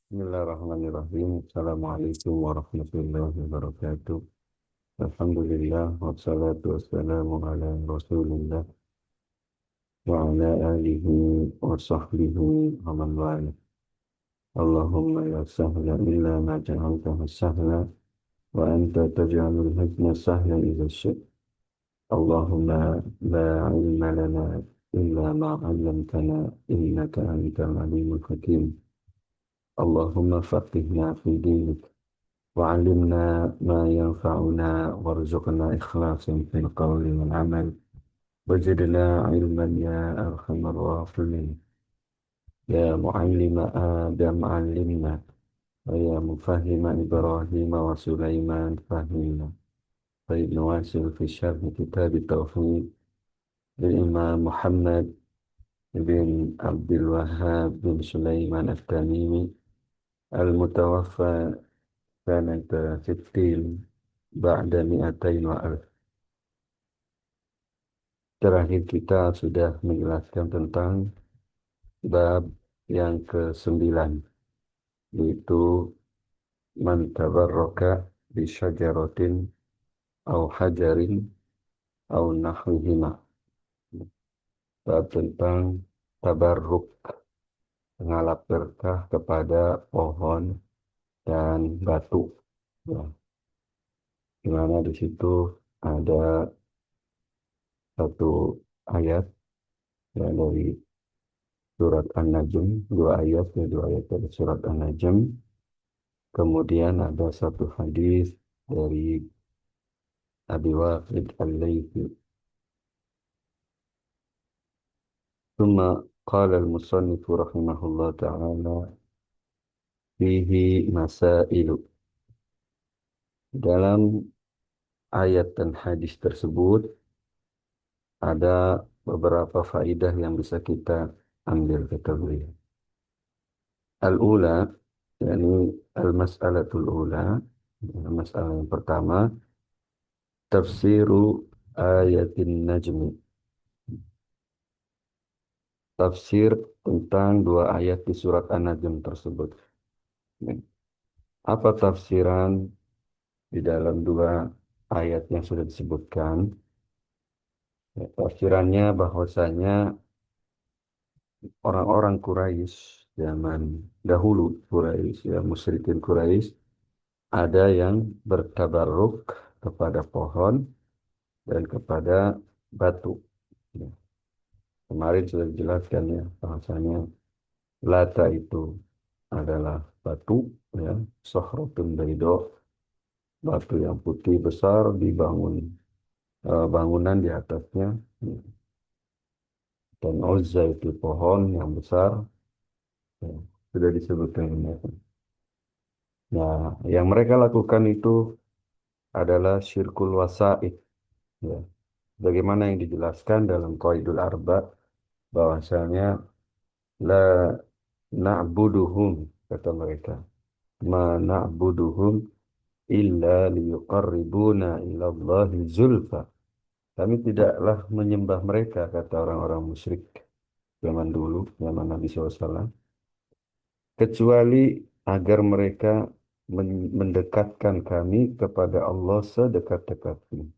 Bismillahirrahmanirrahim. Assalamualaikum warahmatullahi wabarakatuh. Alhamdulillah wassalatu wassalamu ala Rasulillah wa ala alihi wa sahbihi wa man wala. Allahumma la sahla illa ma ja'altahu sahla wa anta taj'alul hazna sahla idza syi'ta. Allahumma la ilma lana illa ma 'allamtana innaka antal alimul hakim. Allahumma faqihna fi dinik وعلمنا ما ينفعنا وارزقنا إخلاصا في القول والعمل وزدنا علما يا أرحم الراحمين يا معلم آدم علمنا ويا مفهم إبراهيم وسليمان فهمنا طيب نواصل في شرح كتاب التوحيد للإمام محمد بن عبد الوهاب بن سليمان التميمي المتوفى سنة 60 بعد 200 وألف. Terakhir kita sudah menjelaskan tentang bab yang ke-9, yaitu man tabarraka bi syajaratin au hajarin au nahwihima. Bab tentang tabarruk, mengalap berkah kepada pohon dan batu. Ya, di mana di situ ada satu ayat ya, dari surat An-Najm, dua ayat dari surat An-Najm. Kemudian ada satu hadis dari Abi Waqid Al-Laythi. ثم قال المصنف رحمه الله تعالى فيه مسائل. Dalam ayat dan hadis tersebut ada beberapa faidah yang bisa kita ambil ketahui. Al-ula, yakni al-mas'alatul ula, masalah yang pertama, tafsiru ayatin najmi. Tafsir tentang dua ayat di surat An-Najm tersebut. Apa tafsiran di dalam dua ayat yang sudah disebutkan? Ya, tafsirannya bahwasanya orang-orang Quraisy zaman dahulu, Quraisy, ya musyrikin Quraisy, ada yang bertabarruk kepada pohon dan kepada batu. Ya, kemarin sudah dijelaskan ya, bahwasanya Lata itu adalah batu, ya, Sohratun Baido, batu yang putih besar dibangun bangunan di atasnya, ya. Dan Uzza itu pohon yang besar, ya, sudah disebutkan ini. Nah, yang mereka lakukan itu adalah syirkul wasaid, ya. Bagaimana yang dijelaskan dalam Qaidul Arba, bahwasanya la na'buduhum, kata mereka, ma na'buduhum illa liyuqarribuna ilallahi zulfa. Kami tidaklah menyembah mereka, kata orang-orang musyrik zaman dulu, zaman Nabi SAW, kecuali agar mereka mendekatkan kami kepada Allah sedekat-dekatnya.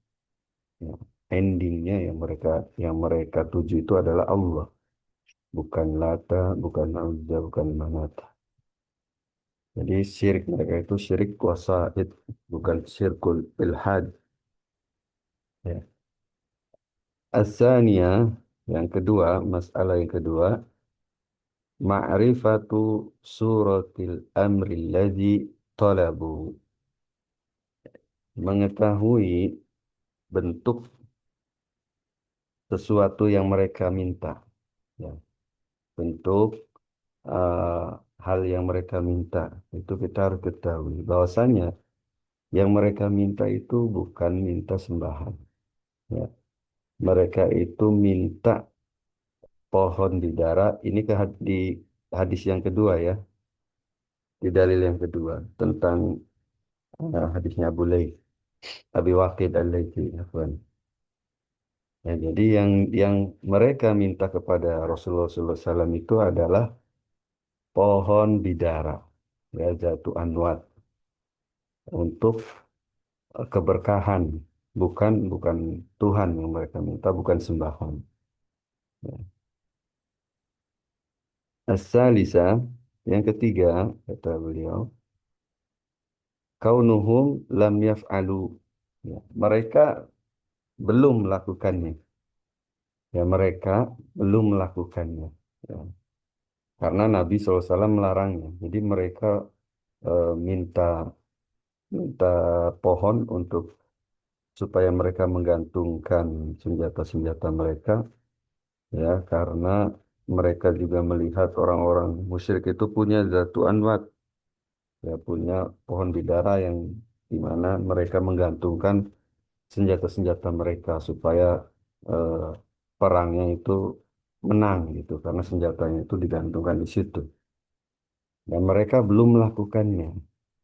Ya, endingnya yang mereka tuju itu adalah Allah, bukan Lata, bukan Uzza, bukan Manata. Jadi syirik mereka itu syirik wasaid, bukan syirkul ilhad. Ya. As-saniyah, yang kedua, masalah yang kedua, ma'rifatu suratil amri alladhi talabu. Mengetahui bentuk sesuatu yang mereka minta. Ya. Bentuk hal yang mereka minta. Itu kita harus ketahui. Bahwasanya yang mereka minta itu bukan minta sembahan. Ya. Mereka itu minta pohon di darat. Ini di hadis yang kedua ya. Di dalil yang kedua tentang hadisnya Abi Waqid Al-Laythi. Ya, jadi yang mereka minta kepada Rasulullah SAW itu adalah pohon bidara. ya Zatu Anwat untuk keberkahan, bukan bukan Tuhan yang mereka minta, bukan sembahan. Ya. As-salisa, yang ketiga, kata beliau, kaunuhum lam yaf'alu. Ya, mereka belum melakukannya. Ya, mereka belum melakukannya. Ya, karena Nabi SAW melarangnya. Jadi mereka minta minta pohon untuk supaya mereka menggantungkan senjata-senjata mereka, ya, karena mereka juga melihat orang-orang musyrik itu punya Zatu Anwat, ya, punya pohon bidara yang di mana mereka menggantungkan senjata-senjata mereka supaya eh, perangnya itu menang gitu, karena senjatanya itu digantungkan di situ. Dan mereka belum melakukannya.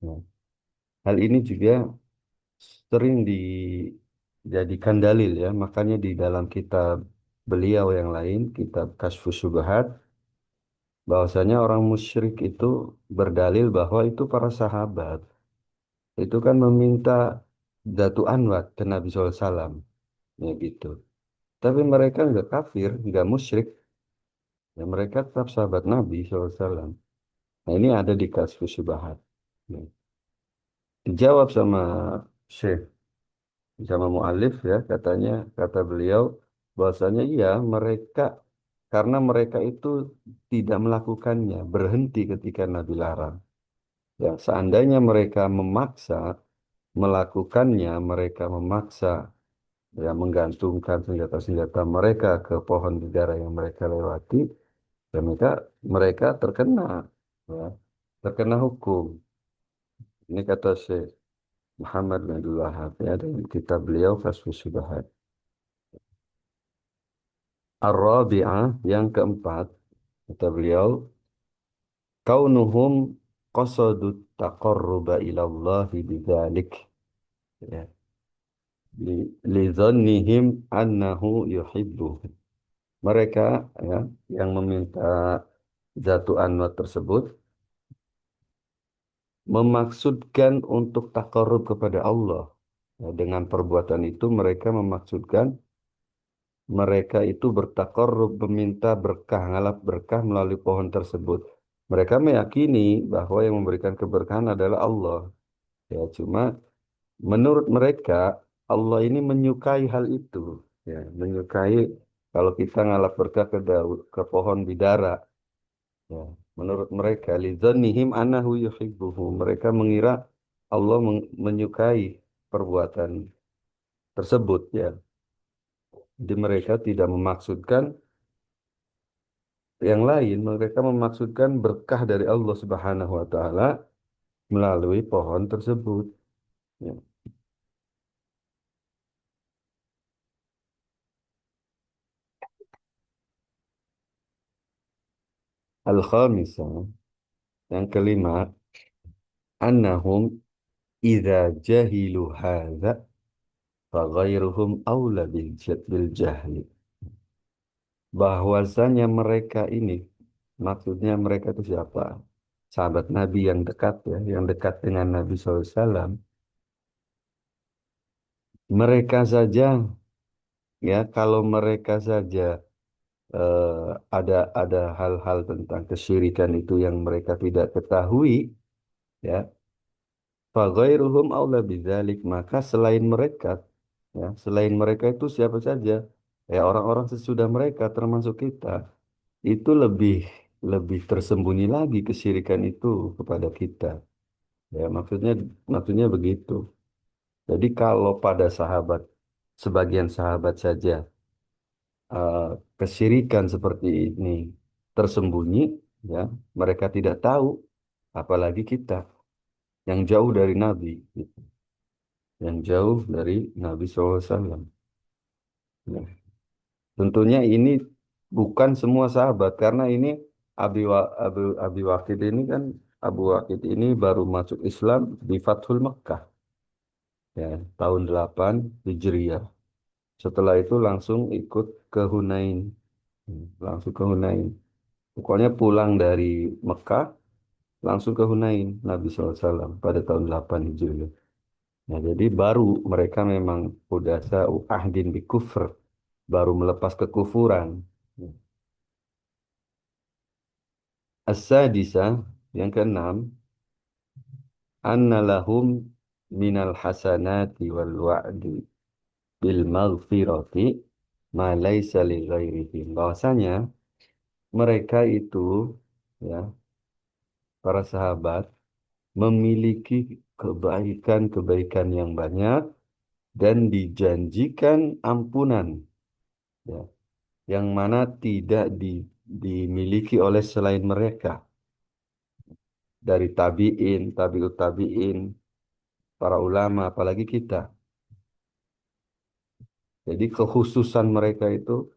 Nah, hal ini juga sering dijadikan dalil, ya, makanya di dalam kitab beliau yang lain, kitab Kasyfus Syubhat, bahwasanya orang musyrik itu berdalil bahwa itu para sahabat itu kan meminta Datu Anwat ke Nabi SAW, ya gitu. Tapi mereka nggak kafir, nggak musyrik, ya mereka tetap sahabat Nabi SAW. Nah, ini ada di Kasyfus Syubhat. Ya. Dijawab sama Syekh, sama mu'alif, ya, katanya, kata beliau bahwasanya iya mereka, karena mereka itu tidak melakukannya, berhenti ketika Nabi larang. Ya, seandainya mereka memaksa melakukannya, mereka memaksa, ya, menggantungkan senjata-senjata mereka ke pohon bidara yang mereka lewati, dan mereka terkena, ya, terkena hukum. Ini kata Syekh Muhammad bin Abdul Wahab, ya, dalam kitab beliau Fathul Subhat. Ar-Rabi'ah, yang keempat, kata beliau, kaunuhum qasadut taqarruba ilallahi bidzalik, ya, li annahu yuhibbu. Mereka, ya, yang meminta Zatu Anwat tersebut memaksudkan untuk takarrub kepada Allah. Ya, dengan perbuatan itu mereka memaksudkan mereka itu bertakarrub, meminta berkah, ngalap berkah melalui pohon tersebut. Mereka meyakini bahwa yang memberikan keberkahan adalah Allah. Ya, cuma menurut mereka Allah ini menyukai hal itu. Ya, menyukai kalau kita ngalap berkah ke daun, ke pohon bidara. Ya, menurut mereka lidzannihim annahu yuhibbuhu. Mereka mengira Allah menyukai perbuatan tersebut, ya. Jadi mereka tidak memaksudkan yang lain, mereka memaksudkan berkah dari Allah Subhanahu wa taala melalui pohon tersebut. Ya. Al-khamisah, yang kelima, annahum idza jahilu hadza fa ghairuhum aula bil jahli. Bahwasanya mereka ini, maksudnya mereka itu siapa? Sahabat Nabi yang dekat, ya, yang dekat dengan Nabi SAW. Mereka saja, ya, kalau mereka saja eh, ada hal-hal tentang kesyirikan itu yang mereka tidak ketahui, ya, faghairuhum aula bidzalik, maka selain mereka, ya, selain mereka itu siapa saja, ya, orang-orang sesudah mereka termasuk kita itu lebih lebih tersembunyi lagi kesyirikan itu kepada kita, ya, maksudnya begitu. Jadi kalau pada sahabat, sebagian sahabat saja eh, kesyirikan seperti ini tersembunyi, ya, mereka tidak tahu, apalagi kita yang jauh dari Nabi, gitu. Yang jauh dari Nabi SAW. Ya. Tentunya ini bukan semua sahabat, karena ini Abi Waqid ini kan, Abu Waqid ini baru masuk Islam di Fathul Mekkah, ya, tahun 8 Hijriah. Setelah itu langsung ikut ke Hunain. Langsung ke Hunain. Pokoknya pulang dari Mekah langsung ke Hunain Nabi SAW pada tahun 8 Hijriah. Nah, jadi baru mereka memang hudasa ahdin bi kufr, baru melepas kekufuran. As-sadisa, yang keenam, anna lahum minal hasanati wal wa'di bil maghfirati ma laisa li ghairihim. Bahwasanya mereka itu, ya, para sahabat memiliki kebaikan-kebaikan yang banyak dan dijanjikan ampunan, ya, yang mana tidak dimiliki oleh selain mereka dari tabi'in, tabi'ut tabi'in, para ulama, apalagi kita. Jadi kekhususan mereka itu,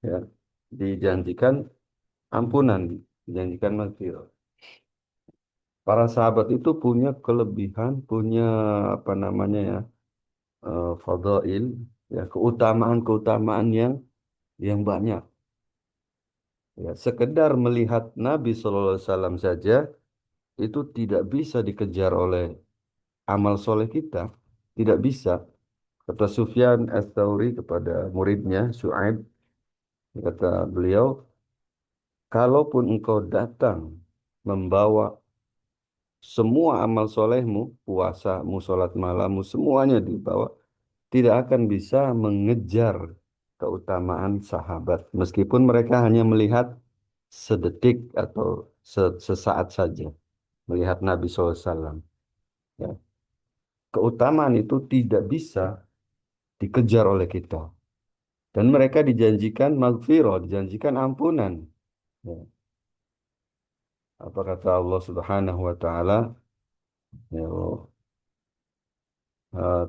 ya, dijanjikan ampunan, dijanjikan maghfirah. Para sahabat itu punya kelebihan, punya apa namanya ya, fadail, ya, keutamaan-keutamaan yang banyak. Ya, sekedar melihat Nabi SAW saja itu tidak bisa dikejar oleh amal soleh kita, tidak bisa. Kata Sufyan Ats-Tsauri kepada muridnya Syuaib, kata beliau, kalaupun engkau datang membawa semua amal solehmu, puasamu, sholat malammu, semuanya dibawa, tidak akan bisa mengejar keutamaan sahabat. Meskipun mereka hanya melihat sedetik atau sesaat saja, melihat Nabi SAW. Ya. Keutamaan itu tidak bisa dikejar oleh kita. Dan mereka dijanjikan maghfirah, dijanjikan ampunan. Ya. Apa kata Allah Subhanahu wa taala, ya,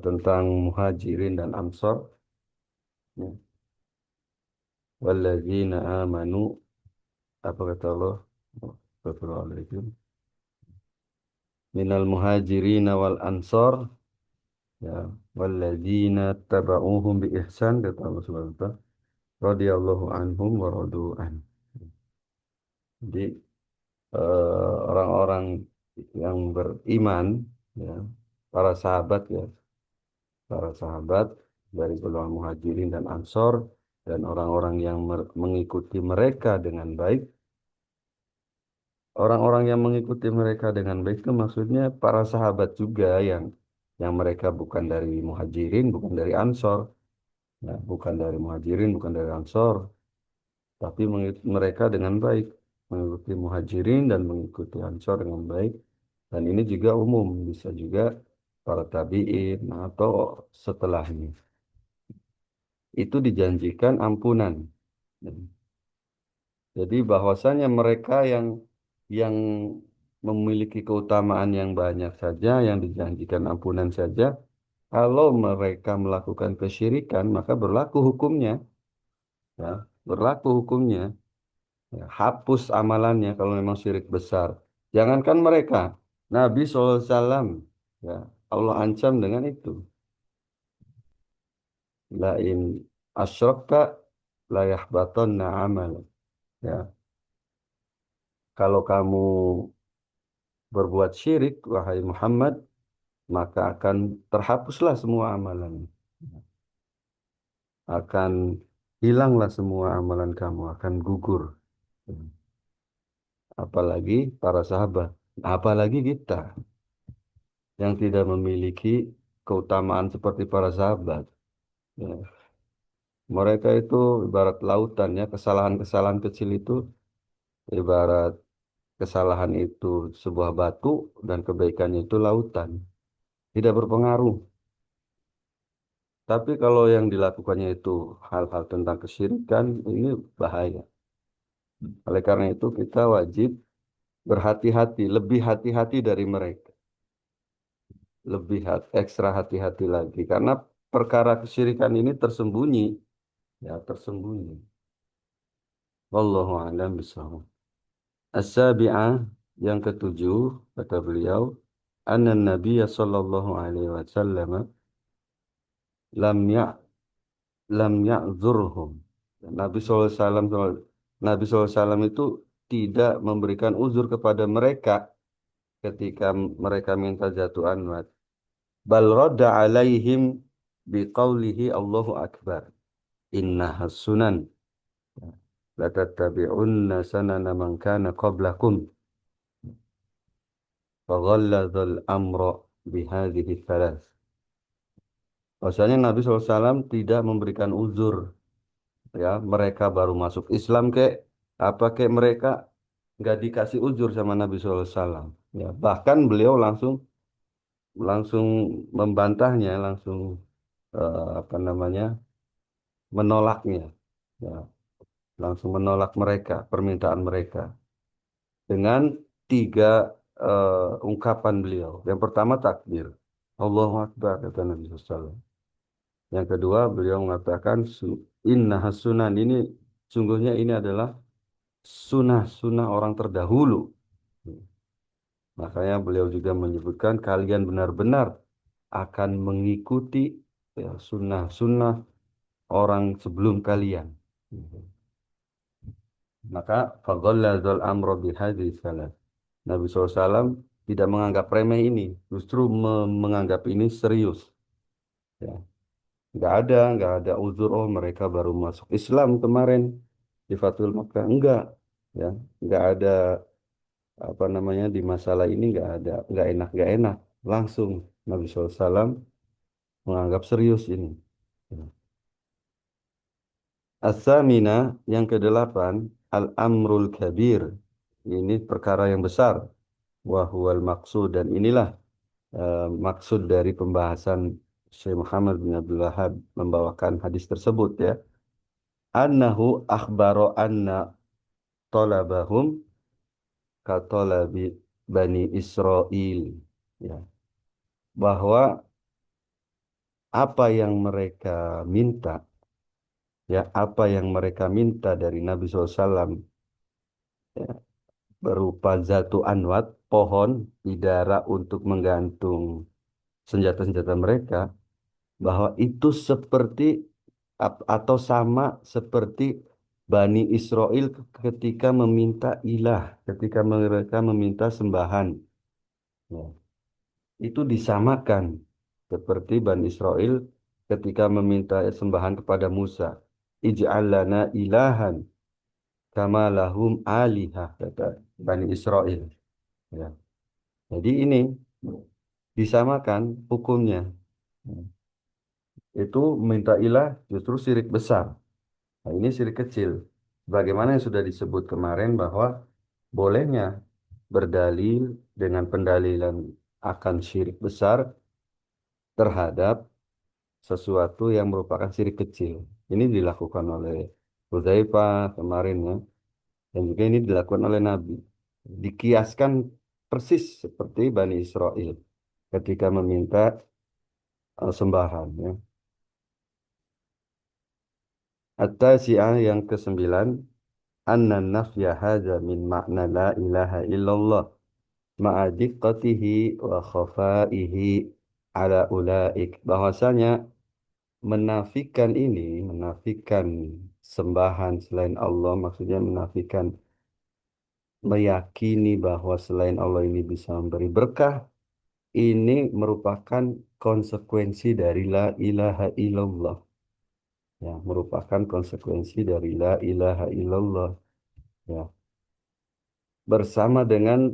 tentang muhajirin dan ansor, ya. Walladzina amanu, apa kata Allah? Astagfirullahaladzim. Minal muhajirin wal ansor, ya, walladzina taba'uhum bi ihsan, kata Allah Subhanahu wa taala, radhiyallahu anhum wa radu an. Jadi orang-orang yang beriman, ya, para sahabat, ya, para sahabat dari golongan muhajirin dan ansor dan orang-orang yang mengikuti mereka dengan baik. Orang-orang yang mengikuti mereka dengan baik itu maksudnya para sahabat juga yang mereka bukan dari muhajirin, bukan dari ansor, ya, bukan dari muhajirin, bukan dari ansor, tapi mengikuti mereka dengan baik, mengikuti muhajirin dan mengikuti ansor dengan baik. Dan ini juga umum, bisa juga para tabi'in atau setelahnya. Itu dijanjikan ampunan. Jadi bahwasanya mereka yang memiliki keutamaan yang banyak saja, yang dijanjikan ampunan saja, kalau mereka melakukan kesyirikan, maka berlaku hukumnya, ya, berlaku hukumnya. Ya, hapus amalannya kalau memang syirik besar. Jangankan mereka, Nabi SAW, ya, Allah ancam dengan itu. Lain asyrakta la yahbatanna amal. Ya, kalau kamu berbuat syirik, wahai Muhammad, maka akan terhapuslah semua amalan. Akan hilanglah semua amalan kamu, akan gugur. Apalagi para sahabat, apalagi kita yang tidak memiliki keutamaan seperti para sahabat. Ya. Mereka itu ibarat lautan, ya, kesalahan-kesalahan kecil itu ibarat kesalahan itu sebuah batu dan kebaikannya itu lautan. Tidak berpengaruh. Tapi kalau yang dilakukannya itu hal-hal tentang kesyirikan, ini bahaya. Oleh karena itu kita wajib berhati-hati, lebih hati-hati dari mereka. Lebih ekstra hati-hati lagi. Karena perkara kesyirikan ini tersembunyi. Ya, tersembunyi. Wallahu a'lam bishawab. As-sabi'ah, yang ketujuh, kata beliau, anna Nabiya sallallahu alaihi wasallam lam ya lam ya'zurhum. Nabi SAW, Nabi SAW itu tidak memberikan uzur kepada mereka ketika mereka minta jatuh anwat. Bal radda alaihim biqaulihi Allahu Akbar. Innaha sunan la tattabi'unna sanana man kana qablakum. Faghalladzal amra bihadhihi thalath. Bahwasanya Nabi SAW tidak memberikan uzur, ya mereka baru masuk Islam kek apa kek, mereka nggak dikasih uzur sama Nabi SAW, ya bahkan beliau langsung langsung membantahnya, langsung apa namanya, menolaknya, ya langsung menolak mereka, permintaan mereka dengan tiga ungkapan beliau. Yang pertama takbir, Allahu Akbar kata Nabi SAW. Yang kedua beliau mengatakan inna sunan, ini sungguhnya ini adalah sunnah-sunnah orang terdahulu. Makanya beliau juga menyebutkan kalian benar-benar akan mengikuti, ya, sunnah-sunnah orang sebelum kalian. Maka faghaladzal amro bihadzi salat. Nabi SAW tidak menganggap remeh ini, justru menganggap ini serius. Ya, nggak ada uzur. Oh, mereka baru masuk Islam kemarin di Fathul Makkah. Ya, nggak ada apa namanya, di masalah ini nggak enak. Langsung Nabi SAW menganggap serius ini. Ya. As-samina, yang kedelapan, al-amrul kabir. Ini perkara yang besar. Wahuwal maksud, dan inilah maksud dari pembahasan Syekh Muhammad bin Abdul Wahhab membawakan hadis tersebut, ya. Annahu akhbaro anna talabahum katolabi Bani Israel, ya, bahwa apa yang mereka minta, ya apa yang mereka minta dari Nabi SAW, ya, berupa zatu anwat, pohon bidara untuk menggantung senjata-senjata mereka, bahwa itu seperti atau sama seperti Bani Israel ketika meminta ilah, ketika mereka meminta sembahan. Ya. Itu disamakan seperti Bani Israel ketika meminta sembahan kepada Musa. Ij'al lana ilahan kama lahum alihah, kata Bani Israel. Ya. Jadi ini disamakan hukumnya. Itu minta ilah justru syirik besar. Nah, ini syirik kecil. Bagaimana yang sudah disebut kemarin bahwa bolehnya berdalil dengan pendalilan akan syirik besar terhadap sesuatu yang merupakan syirik kecil. Ini dilakukan oleh Hudzaifah kemarin, ya, dan juga ini dilakukan oleh Nabi. Dikiaskan persis seperti Bani Israel ketika meminta sembahan, ya. At-tasi'ah, yang kesembilan, anna nafya hadza min makna la ilaha illallah ma'a diqqatihi wa khafaihi ala ulaik. Bahwasanya menafikan ini, menafikan sembahan selain Allah, maksudnya menafikan, meyakini bahwa selain Allah ini bisa memberi berkah, ini merupakan konsekuensi dari la ilaha illallah. Ya, merupakan konsekuensi dari la ilaha illallah. Ya, bersama dengan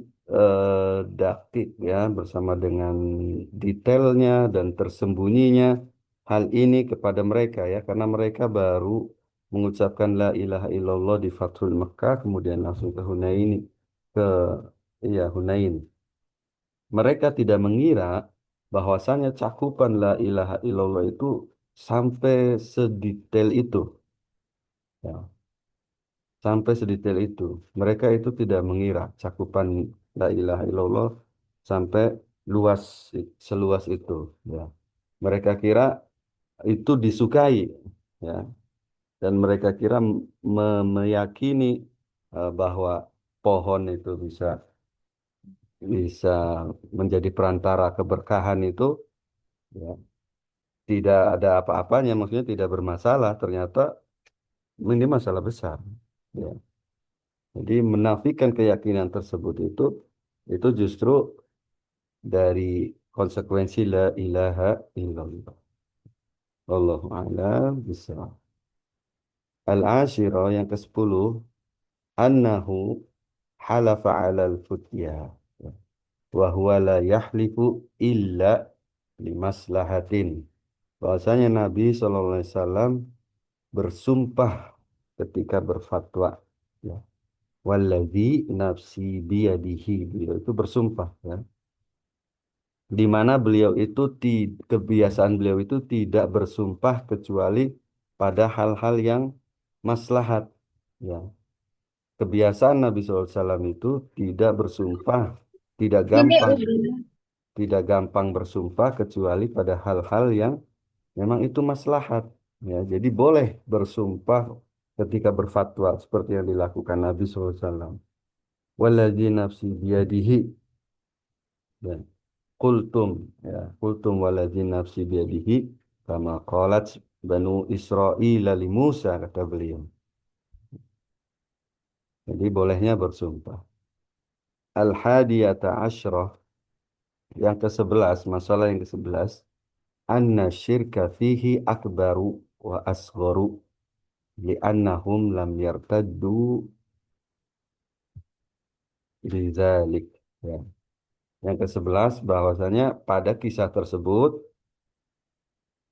dakik, ya, bersama dengan detailnya dan tersembunyinya hal ini kepada mereka, ya, karena mereka baru mengucapkan la ilaha illallah di Fathul Mekah, kemudian langsung ke Hunain, ke iya Hunain. Mereka tidak mengira bahwasanya cakupan la ilaha illallah itu sampai sedetail itu, ya. Sampai sedetail itu. Mereka itu tidak mengira cakupan la ilaha illallah sampai luas, seluas itu, ya. Mereka kira itu disukai, ya. Dan mereka kira meyakini bahwa pohon itu bisa bisa menjadi perantara keberkahan itu, ya, tidak ada apa-apanya, maksudnya tidak bermasalah. Ternyata ini masalah besar, ya. Jadi menafikan keyakinan tersebut itu justru dari konsekuensi la ilaha illallah. Wallahu a'lam bishawab. Al-ashirah yang ke-10, annahu halafa 'alal futyah wa huwa la yahlifu illa limaslahatin. Bahwasanya Nabi SAW bersumpah ketika berfatwa. Ya. Walladzi nafsi biyadihi. Beliau itu bersumpah. Ya. Di mana beliau itu, kebiasaan beliau itu tidak bersumpah kecuali pada hal-hal yang maslahat. Ya. Kebiasaan Nabi SAW itu tidak bersumpah, tidak Ini gampang, udah. tidak gampang bersumpah kecuali pada hal-hal yang memang itu maslahat. Ya, jadi boleh bersumpah ketika berfatwa seperti yang dilakukan Nabi SAW. Walladzi nafsi biyadihi. Ya. Kultum, ya, kultum walladzi nafsi biyadihi kama qalat Banu Israil li Musa, kata beliau. Jadi bolehnya bersumpah. Al-hadiyata asyrah, yang ke-11, masalah yang ke-11, anna syirka fihi akbaru wa asgharu li'annahum lam yartaddu lidzalik. Ya. Yang ke-11 bahwasanya pada kisah tersebut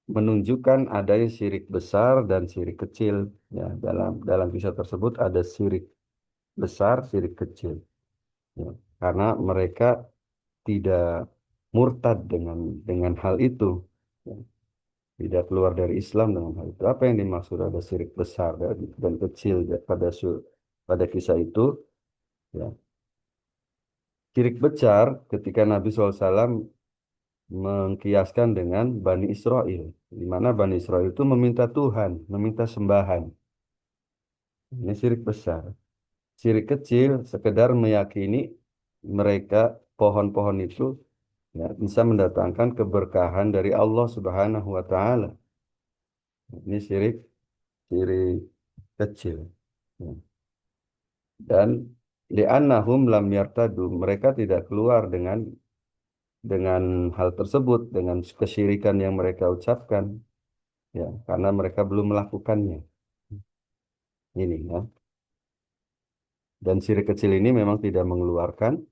menunjukkan adanya syirik besar dan syirik kecil. Ya, dalam kisah tersebut ada syirik besar, syirik kecil. Ya, karena mereka tidak murtad dengan hal itu. Ya, tidak keluar dari Islam dengan hal itu. Apa yang dimaksud ada syirik besar dan kecil ya, pada kisah itu? Ya, syirik besar ketika Nabi SAW mengkiaskan dengan Bani Israel, di mana Bani Israel itu meminta Tuhan, meminta sembahan. Ini syirik besar. Syirik kecil sekedar meyakini mereka pohon-pohon itu, ya, bisa mendatangkan keberkahan dari Allah Subhanahu wa taala. Ini syirik syirik kecil. Ya. Dan li'annahum lam yartadu, mereka tidak keluar dengan hal tersebut, dengan kesyirikan yang mereka ucapkan, ya, karena mereka belum melakukannya. Ini ya. Dan syirik kecil ini memang tidak mengeluarkan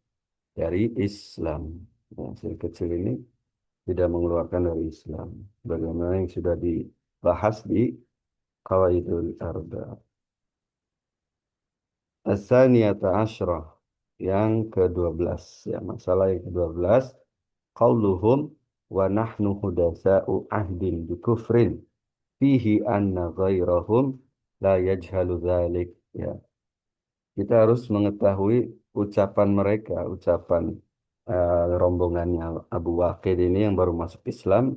dari Islam. Ya, syirik kecil ini tidak mengeluarkan dari Islam. Bagaimana yang sudah dibahas di Qawaidul Arba. As-saniyata asyrah, yang ke-12. Ya, masalah yang ke-12. Qauluhum wa nahnu hudasa'u ahdin bi kufrin fihi anna ghairahum la yajhalu dzalik. Ya, kita harus mengetahui ucapan mereka, ucapan rombongannya Abu Waqid ini yang baru masuk Islam.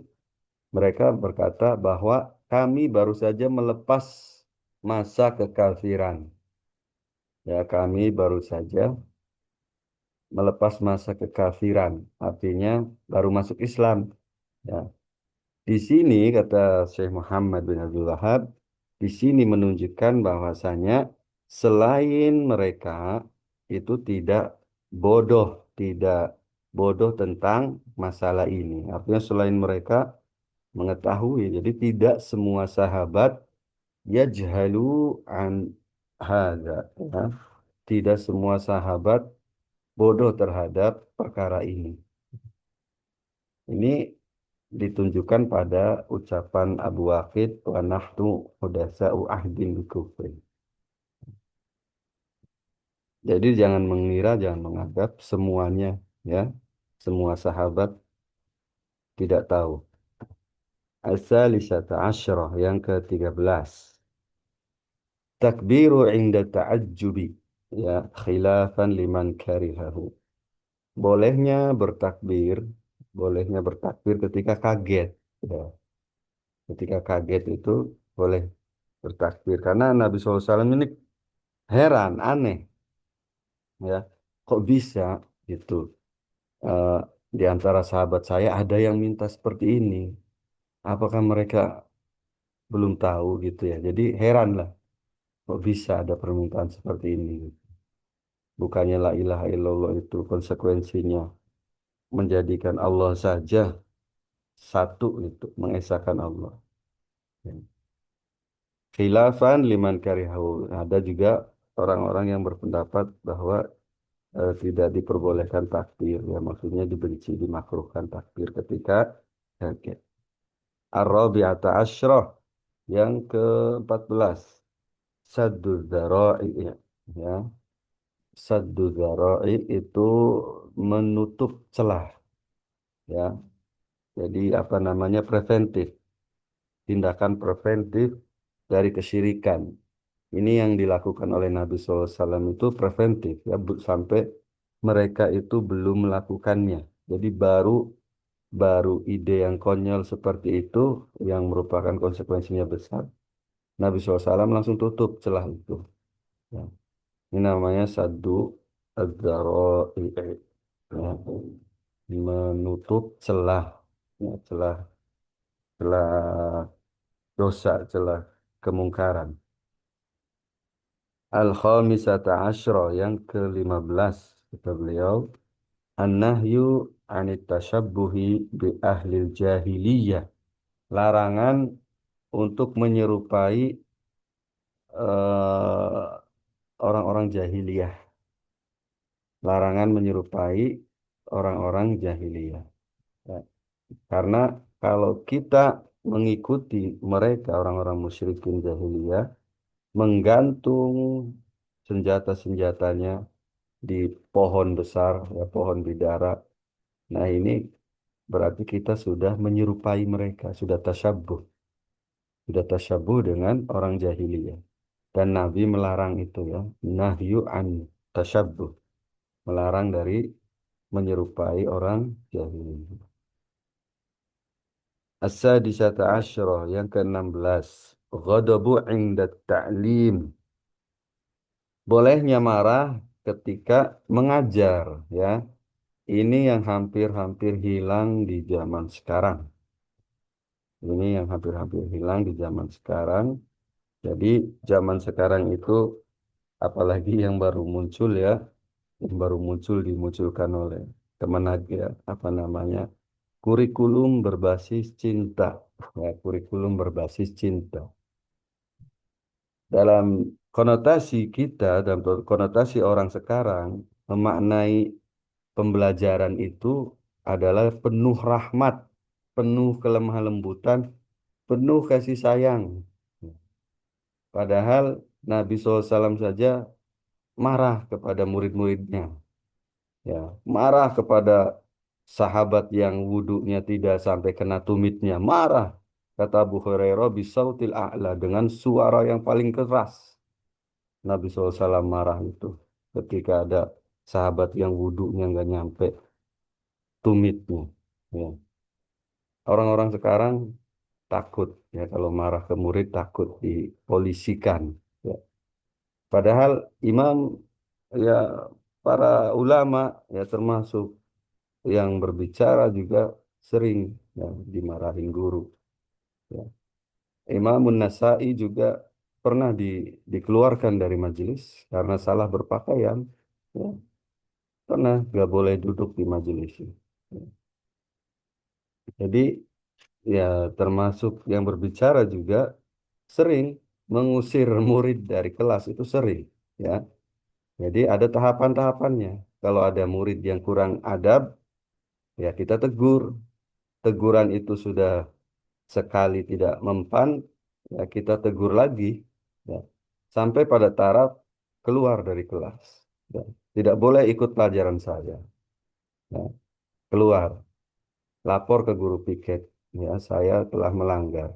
Mereka berkata bahwa kami baru saja melepas masa kekafiran. Ya, kami baru saja melepas masa kekafiran, artinya baru masuk Islam. Ya, di sini kata Syekh Muhammad bin Abdul Wahab, di sini menunjukkan bahwasanya selain mereka itu bodoh, tidak bodoh tentang masalah ini. Artinya selain mereka mengetahui, jadi tidak semua sahabat yajhalu an hadza. Ya. Tidak semua sahabat bodoh terhadap perkara ini. Ini ditunjukkan pada ucapan Abu Waqid wa nahnu hudasa'u ahdin bi kufri. Jadi jangan mengira, jangan menganggap semuanya, ya, semua sahabat tidak tahu. As-salisata asyrah, yang ke-13. Takbiru inda ta'ajjubi, ya, khilafan liman karihahu. Bolehnya bertakbir, bolehnya bertakbir ketika kaget. Ya, ketika kaget itu boleh bertakbir. Karena Nabi SAW ini heran, aneh, ya, kok bisa gitu. Eh, di antara sahabat saya ada yang minta seperti ini. Apakah mereka belum tahu gitu ya? Jadi heran lah, kok bisa ada permintaan seperti ini. Bukannya la ilaha illallah itu konsekuensinya menjadikan Allah saja satu itu, mengesahkan Allah. Ya. Khilafan liman karihahu. Ada juga orang-orang yang berpendapat bahwa tidak diperbolehkan takbir. Ya, maksudnya dibenci, dimakruhkan takbir ketika kaget. Ar-Rabi'ata Asyrah yang ke-14. Saddu dzara'i ya. Ya. Saddu dzara'i itu menutup celah ya. Jadi apa namanya preventif, tindakan preventif dari kesyirikan. Ini yang dilakukan oleh Nabi SAW itu preventif ya sampai mereka itu belum melakukannya. Jadi baru baru ide yang konyol seperti itu yang merupakan konsekuensinya besar. Nabi SAW langsung tutup celah itu. Ya. Ini namanya saddu adzara'i, ya. Menutup celah, ya, celah celah dosa, celah kemungkaran. Al-khamisata asyra yang ke-15 kata beliau, an-nahyu anit tasyabbuhi bi ahlil jahiliyah. Larangan untuk menyerupai orang-orang jahiliyah. Larangan menyerupai orang-orang jahiliyah. Ya. Karena kalau kita mengikuti mereka orang-orang musyrikin jahiliyah, menggantung senjata-senjatanya di pohon besar, ya, pohon bidara. Nah, ini berarti kita sudah menyerupai mereka, sudah tasyabuh dengan orang jahiliyah. Dan Nabi melarang itu ya, nahyu an tasyabuh, melarang dari menyerupai orang jahiliyah. As-sadisata asyrah yang ke-16. Ghadabu inda ta'lim. Bolehnya marah ketika mengajar ya. Ini yang hampir-hampir hilang di zaman sekarang. Ini yang hampir-hampir hilang di zaman sekarang. Jadi zaman sekarang itu apalagi yang baru muncul ya, yang baru muncul dimunculkan oleh Kemenak ya, apa namanya? Kurikulum berbasis cinta. Ya, kurikulum berbasis cinta. Dalam konotasi kita, dalam konotasi orang sekarang, memaknai pembelajaran itu adalah penuh rahmat, penuh kelemah lembutan, penuh kasih sayang. Padahal Nabi SAW saja marah kepada murid-muridnya, ya, marah kepada sahabat yang wudhunya tidak sampai kena tumitnya, marah. Kata Abu Hurairah bisautil a'la dengan suara yang paling keras. Nabi SAW marah itu ketika ada sahabat yang wudhunya nggak nyampe tumitnya. Ya. Orang-orang sekarang takut ya kalau marah ke murid takut dipolisikan. Ya. Padahal imam ya para ulama ya termasuk yang berbicara juga sering ya, dimarahin guru. Ya. Imamun Nasa'i juga pernah dikeluarkan dari majelis karena salah berpakaian. Ya. Pernah nggak boleh duduk di majelis. Ya. Jadi ya termasuk yang berbicara juga sering mengusir murid dari kelas itu sering ya. Jadi ada tahapan-tahapannya. Kalau ada murid yang kurang adab, ya kita tegur. Teguran itu sudah sekali tidak mempan, ya kita tegur lagi, ya. Sampai pada taraf keluar dari kelas. Ya. Tidak boleh ikut pelajaran saya. Ya. Keluar, lapor ke guru piket. Ya, saya telah melanggar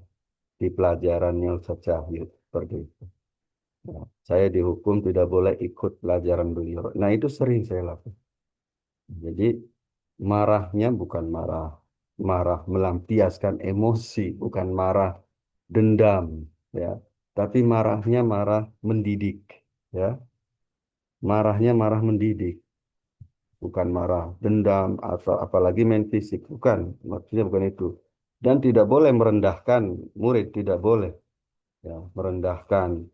di pelajarannya Ustaz Cahyo. Seperti itu. Ya. Saya dihukum tidak boleh ikut pelajaran beliau. Nah, itu sering saya lakukan. Jadi marahnya bukan marah marah melampiaskan emosi, bukan marah dendam, ya. Tapi marahnya marah mendidik, ya. Marahnya marah mendidik, bukan marah dendam atau apalagi main fisik, bukan. Maksudnya bukan itu. Dan tidak boleh merendahkan murid, tidak boleh, ya, merendahkan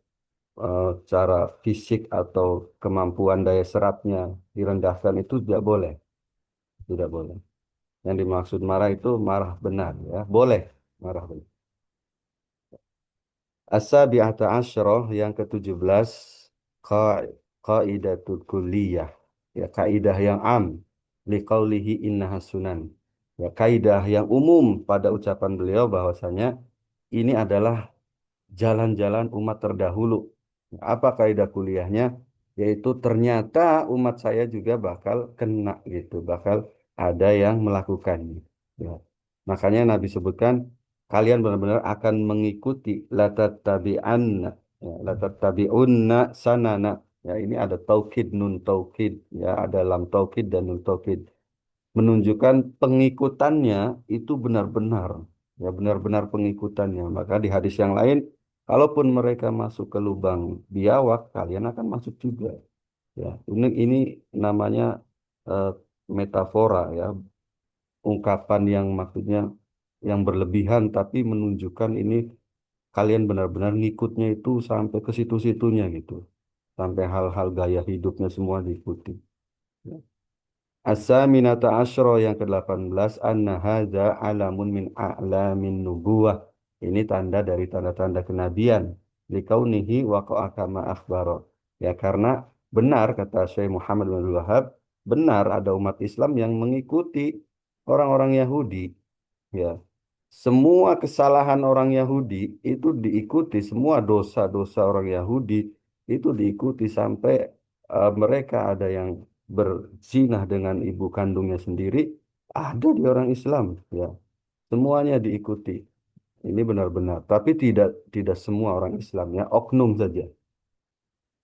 cara fisik atau kemampuan daya serapnya direndahkan itu tidak boleh, tidak boleh. Yang dimaksud marah itu marah benar ya. Boleh marah benar. As-sabi'ata asyrah yang ke-17 qa- qaidatul kulliyah. Ya, kaidah yang am liqaulihi innaha sunan. Ya, kaidah yang umum pada ucapan beliau bahwasanya ini adalah jalan-jalan umat terdahulu. Apa kaidah kuliahnya? Yaitu ternyata umat saya juga bakal kena gitu, bakal ada yang melakukannya. Ya. Makanya Nabi sebutkan kalian benar-benar akan mengikuti latattabi'anna, ya, latattabi'unna sanana. Ya, ini ada taukid nun taukid, ya, ada lam taukid dan nun taukid menunjukkan pengikutannya itu benar-benar ya benar-benar pengikutannya. Maka di hadis yang lain, kalaupun mereka masuk ke lubang biawak, kalian akan masuk juga. Ya, ini namanya eh, metafora ya, ungkapan yang maksudnya yang berlebihan tapi menunjukkan ini kalian benar-benar ngikutnya itu sampai ke situ-situnya gitu. Sampai hal-hal gaya hidupnya semua diikuti. Ya. As-saminata asyra yang ke-18 anna hadza alamun min a'lamin nubuwah. Ini tanda dari tanda-tanda kenabian. Likaunihi waqa'a kama akhbaro. Ya karena benar kata Syekh Muhammad bin Abdul Wahab, benar ada umat Islam yang mengikuti orang-orang Yahudi. Ya, semua kesalahan orang Yahudi itu diikuti, semua dosa-dosa orang Yahudi itu diikuti sampai mereka ada yang berzinah dengan ibu kandungnya sendiri, ada di orang Islam, ya. Semuanya diikuti. Ini benar-benar, tapi tidak semua orang Islam ya, oknum saja.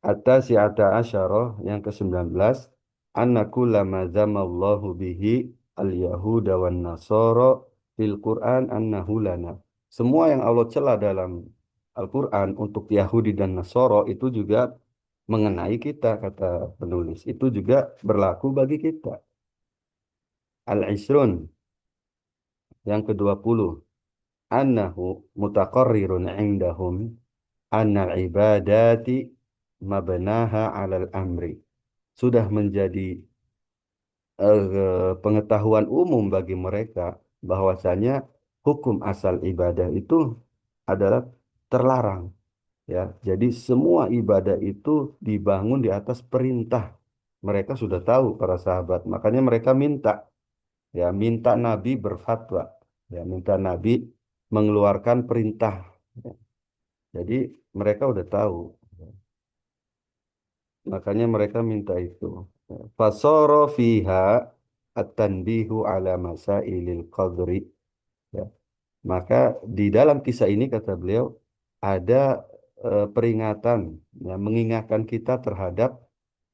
At-tasi'ata asyarah yang ke-19 anna kullama zamallahu bihi al-yahuda wan nasara fil Qur'an annahu lana. Semua yang Allah cela dalam Al-Qur'an untuk Yahudi dan Nasara itu juga mengenai kita kata penulis. Itu juga berlaku bagi kita. Al-Isrun yang ke-20 annahu mutaqarrirun indahum anna al-ibadati mabnaha 'alal amri. Sudah menjadi pengetahuan umum bagi mereka bahwasanya hukum asal ibadah itu adalah terlarang ya. Jadi semua ibadah itu dibangun di atas perintah. Mereka sudah tahu para sahabat, makanya mereka minta ya, minta Nabi berfatwa, ya, minta Nabi mengeluarkan perintah. Ya. Jadi mereka udah tahu. Makanya mereka minta itu. Fasoro fiha at-tanbihu ala masailil qadri. Ya. Maka di dalam kisah ini kata beliau ada peringatan, ya, mengingatkan kita terhadap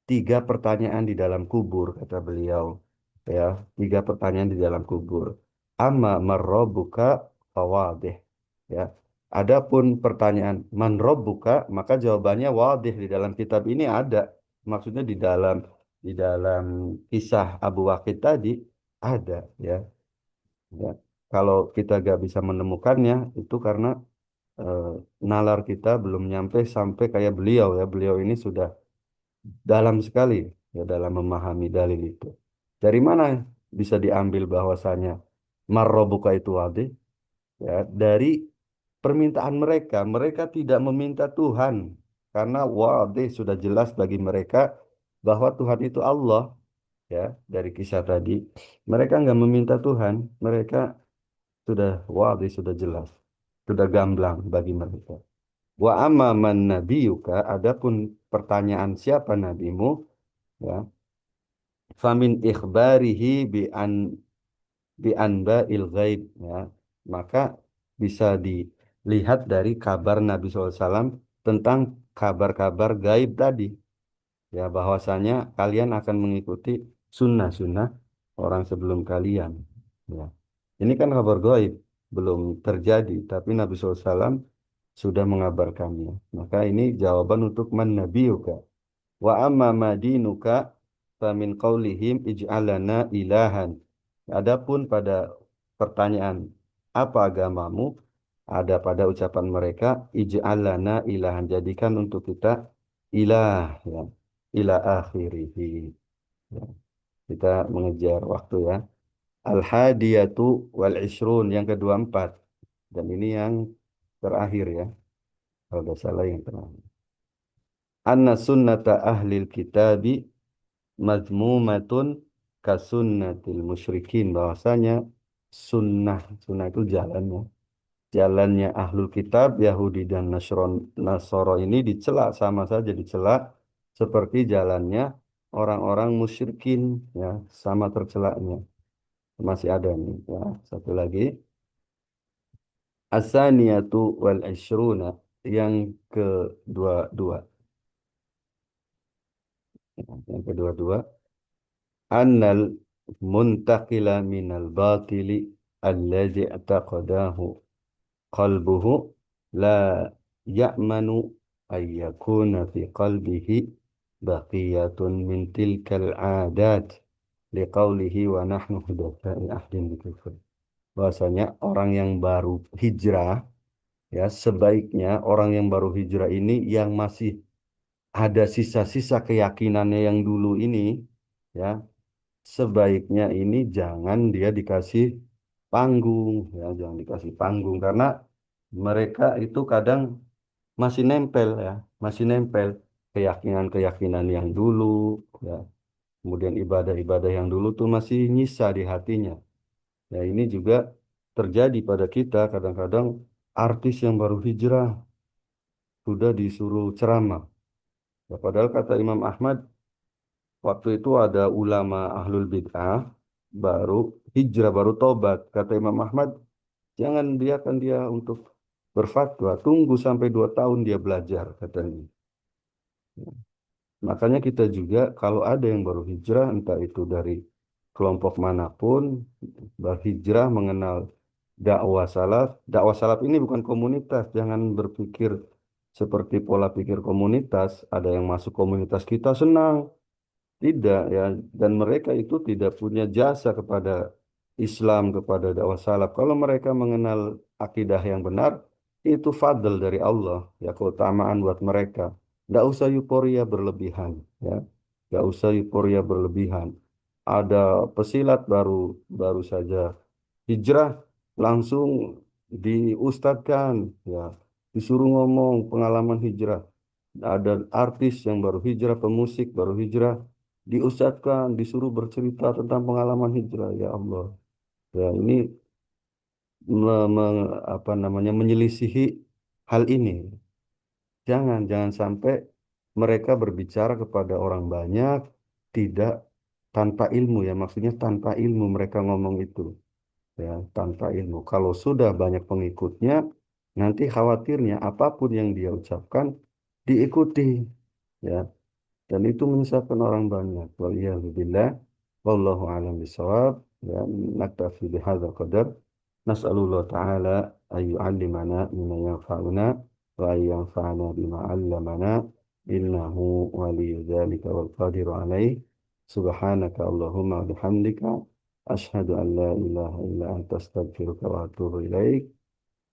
tiga pertanyaan di dalam kubur kata beliau. Ya, tiga pertanyaan di dalam kubur. Amma marrobuka fawadih. Ya. Adapun pertanyaan man rabbuka, maka jawabannya wadih di dalam kitab ini ada. Maksudnya di dalam kisah Abu Waqid tadi ada ya. Ya. Kalau kita gak bisa menemukannya itu karena eh, nalar kita belum nyampe sampai kayak beliau ya. Beliau ini sudah dalam sekali ya dalam memahami dalil itu. Dari mana bisa diambil bahwasanya marrobuka itu wadih? Ya, dari permintaan mereka. Mereka tidak meminta Tuhan karena wadih sudah jelas bagi mereka bahwa Tuhan itu Allah ya dari kisah tadi. Mereka nggak meminta Tuhan, mereka sudah wadih sudah jelas, sudah gamblang bagi mereka. Wa amma man nabiyuka, adapun pertanyaan siapa nabimu ya, famin ikhbarihi bi anba'il ghaib ya. Maka bisa dilihat dari kabar Nabi SAW tentang kabar-kabar gaib tadi ya, bahwasanya kalian akan mengikuti sunnah-sunnah orang sebelum kalian ya. Ini kan kabar gaib belum terjadi tapi Nabi SAW sudah mengabarkannya. Maka ini jawaban untuk man nabiyuka. Wa amma madinuka famin qaulihim ij'alana ilahan. Adapun pada pertanyaan apa agamamu? Ada pada ucapan mereka ij'alana ilahan, jadikan untuk kita ilah ya. Ila akhirihi. Ya. Kita mengejar waktu ya. Al-hadiyatu wal ishrun yang kedua empat. Dan ini yang terakhir ya. Kalau tidak salah yang terakhir. Anna sunnata ahlil kitabi mazmumatun kasunnatil musyrikin. Bahwasanya sunnah itu jalannya. Jalannya ahlul kitab, Yahudi dan Nasoro ini dicela, sama saja dicela seperti jalannya orang-orang musyrikin, ya, sama tercelanya. Masih ada nih, ya. Satu lagi. Asaniyatu wal ishruna yang kedua-dua. Yang kedua-dua. Annal muntaqila minal batili alladhi i'taqadahu qalbuhu la ya'manu ay yakuna fi qalbihi baqiyatun min tilkal 'adat liqaulihi wa nahnu hudatsai ahdin bikufr. Bahwasanya orang yang baru hijrah, ya, sebaiknya orang yang baru hijrah ini yang masih ada sisa-sisa keyakinannya yang dulu ini, ya, sebaiknya ini jangan dia dikasih panggung, ya, jangan dikasih panggung karena mereka itu kadang masih nempel, ya, masih nempel keyakinan-keyakinan yang dulu, ya, kemudian ibadah-ibadah yang dulu tuh masih nyisa di hatinya. Ya, ini juga terjadi pada kita kadang-kadang artis yang baru hijrah sudah disuruh ceramah. Ya, padahal kata Imam Ahmad, waktu itu ada ulama ahlul bid'ah baru hijrah, baru tobat. Kata Imam Ahmad, jangan biarkan dia untuk berfatwa, tunggu sampai 2 tahun dia belajar, katanya. Makanya kita juga kalau ada yang baru hijrah, entah itu dari kelompok manapun, berhijrah mengenal dakwah salaf. Dakwah salaf ini bukan komunitas, jangan berpikir seperti pola pikir komunitas. Ada yang masuk komunitas kita senang, tidak, ya, dan mereka itu tidak punya jasa kepada Islam, kepada dakwah salaf. Kalau mereka mengenal akidah yang benar, itu fadl dari Allah, ya, keutamaan buat mereka. Tidak usah euforia berlebihan, ya, tidak usah euforia berlebihan. Ada pesilat baru baru saja hijrah, langsung diustadkan, ya, disuruh ngomong pengalaman hijrah. Ada artis yang baru hijrah, pemusik baru hijrah, diustadkan, disuruh bercerita tentang pengalaman hijrah. Ya Allah, ya, ini apa namanya, menyelisihi hal ini. Jangan sampai mereka berbicara kepada orang banyak tidak tanpa ilmu, ya, maksudnya tanpa ilmu mereka ngomong itu, ya, tanpa ilmu. Kalau sudah banyak pengikutnya, nanti khawatirnya apapun yang dia ucapkan diikuti, ya, dan itu menyesatkan orang banyak. Waliyahzubillah, wallahu a'lam bishawab. Ya, naktafi bihadzal qadar. Nas'alullah ta'ala an yu'allimana mimma yanfa'una wa an yanfa'ana bima 'allamana innahu waliyyu dzalika wal qadiru 'alaih. Subhanaka Allahumma wa bihamdika asyhadu an la ilaha illa anta astaghfiruka wa atubu ilaik.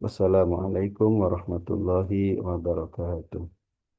Wassalamualaikum warahmatullahi wabarakatuh.